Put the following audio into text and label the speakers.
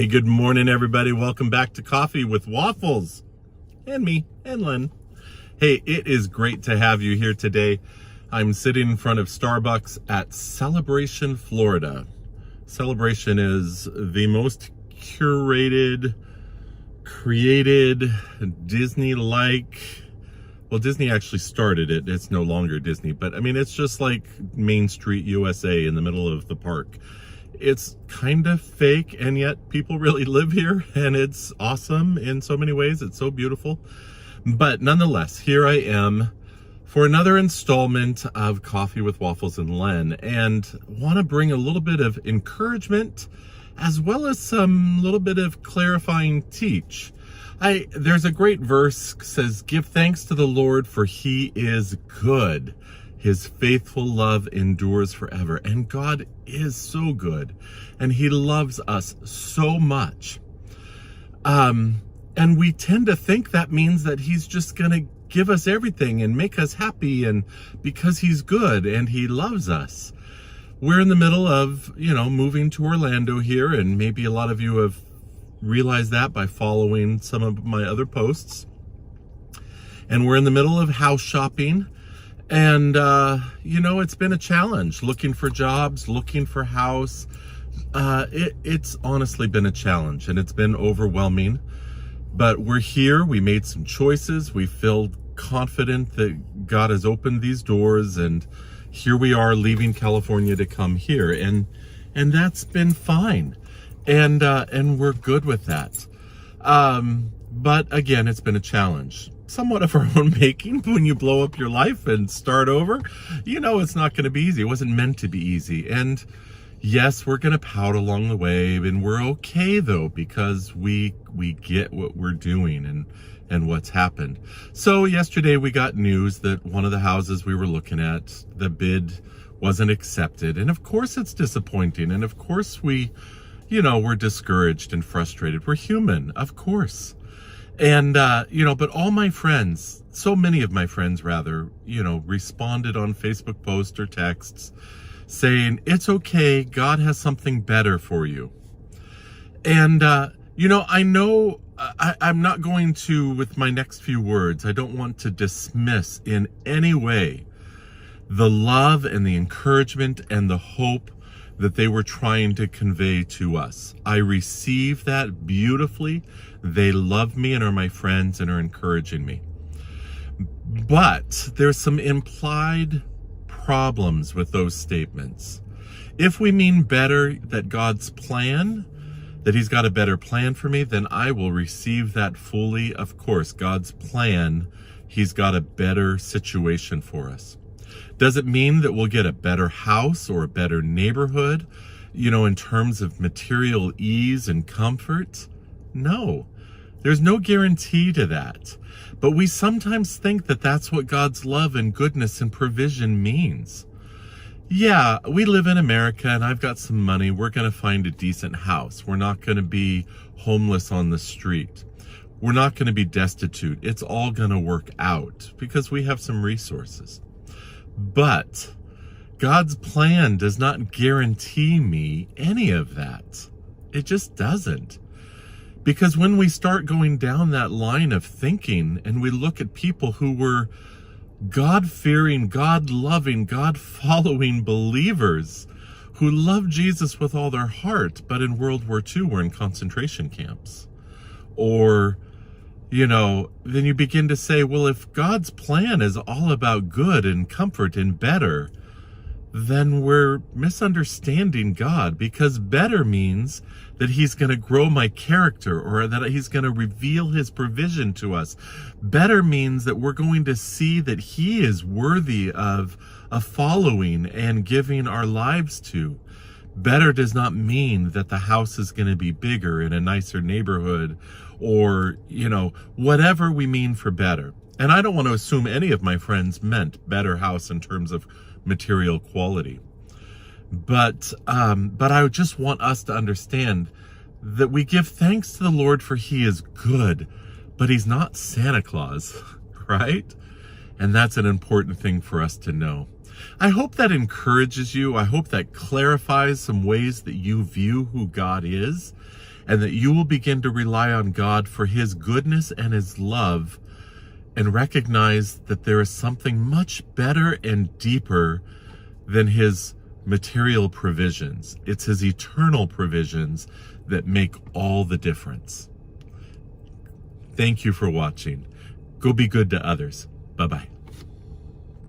Speaker 1: Hey, good morning, everybody. Welcome back to Coffee with Waffles. And me, and Len. Hey, it is great to have you here today. I'm sitting in front of Starbucks at Celebration, Florida. Celebration is the most curated, created, Disney-like. Well, Disney actually started it. It's no longer Disney, but I mean, it's just like Main Street, USA in the middle of the park. It's kind of fake, and yet people really live here, and it's awesome in so many ways. It's so beautiful. But nonetheless, here I am for another installment of Coffee with Waffles and Len, and want to bring a little bit of encouragement as well as some little bit of clarifying teach. There's a great verse that says, "Give thanks to the Lord, for he is good. His faithful love endures forever." And God is so good, and he loves us so much. And we tend to think that means that he's just going to give us everything and make us happy, and because he's good and he loves us. We're in the middle of, moving to Orlando here, and maybe a lot of you have realized that by following some of my other posts. And we're in the middle of house shopping. And, it's been a challenge looking for jobs, looking for house. It's honestly been a challenge, and it's been overwhelming. But we're here. We made some choices. We feel confident that God has opened these doors, and here we are leaving California to come here. And that's been fine. And we're good with that. But again, it's been a challenge. Somewhat of our own making. When you blow up your life and start over, it's not going to be easy. It wasn't meant to be easy. And yes, we're going to pout along the way, and we're okay though, because we get what we're doing and what's happened. So yesterday we got news that one of the houses we were looking at, the bid wasn't accepted. And of course it's disappointing. And of course we're discouraged and frustrated. We're human, of course. And, but all my friends, so many of my friends rather, responded on Facebook posts or texts saying, it's okay, God has something better for you. And, I know I'm not going to, with my next few words, I don't want to dismiss in any way the love and the encouragement and the hope that they were trying to convey to us. I receive that beautifully. They love me and are my friends and are encouraging me. But there's some implied problems with those statements. If we mean better, that God's plan, that he's got a better plan for me, then I will receive that fully. Of course, God's plan, he's got a better situation for us. Does it mean that we'll get a better house or a better neighborhood, in terms of material ease and comfort? No, there's no guarantee to that. But we sometimes think that that's what God's love and goodness and provision means. Yeah, we live in America and I've got some money. We're going to find a decent house. We're not going to be homeless on the street. We're not going to be destitute. It's all going to work out because we have some resources. But God's plan does not guarantee me any of that. It just doesn't. Because when we start going down that line of thinking and we look at people who were God-fearing, God-loving, God-following believers who loved Jesus with all their heart, but in World War II were in concentration camps. Or, then you begin to say, well, if God's plan is all about good and comfort and better, then we're misunderstanding God, because better means that he's going to grow my character, or that he's going to reveal his provision to us. Better means that we're going to see that he is worthy of following and giving our lives to. Better does not mean that the house is going to be bigger in a nicer neighborhood, or, whatever we mean for better. And I don't want to assume any of my friends meant better house in terms of material quality. But I just want us to understand that we give thanks to the Lord, for he is good, but he's not Santa Claus, right? And that's an important thing for us to know. I hope that encourages you. I hope that clarifies some ways that you view who God is. and that you will begin to rely on God for his goodness and his love, and recognize that there is something much better and deeper than his material provisions. It's his eternal provisions that make all the difference. Thank you for watching. Go be good to others. Bye-bye.